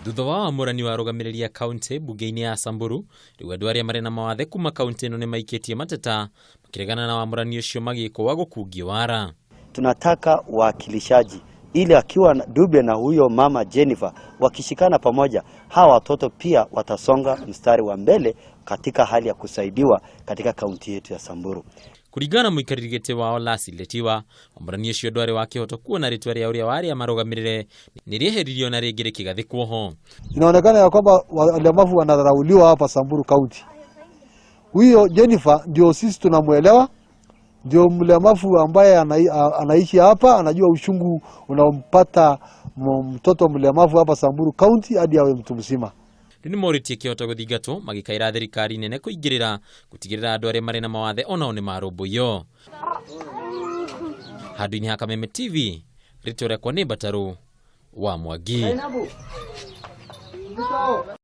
Thutha wa amũrani wa rũgamĩrĩria kaunti bunge-inĩ ya Samburu, rĩu andũ arĩa marĩ na mawathe kuma kaunti ĩno nĩ maikĩtie mateta makĩregana na amũrani ũcio magĩkwo wa gũkungio wara. Tunataka wakilishaji ili akiwa Dube na huyo mama Jennifer wakishikana pamoja, hawa watoto pia watasonga mstari wa mbele katika hali ya kusaidiwa katika kaunti yetu ya Samburu. Kuringana muikarĩri gĩtĩ wao Lasi Letiwa, amũrani ũcio ndwarĩ wakĩhota kuona rĩtwa rĩa ũrĩa warĩ amarũgamĩrĩre nĩrĩeheririo na rĩngĩ rĩkĩgathĩkwo ho. Inaonekana ya kwamba walemavu wanadharauliwa hapa Samburu County. Huyo Jennifer ndio sisi tunamuelewa, ndio mlemavu ambaye anaishi hapa, anajua ushungu unaompata mtoto mlemavu hapa Samburu County hadi awe mtu mzima. Nĩ moritie kĩhota gũthingatwo magĩkaĩra thirikari nene kũingĩrĩra gũtigĩrĩra andũ arĩa marĩ na mawathe onao nĩ marũmbũiyo. Handũ-inĩ ha Kameme TV, rĩtwa rĩakwa nĩ Mbatarũ wa Mwangi.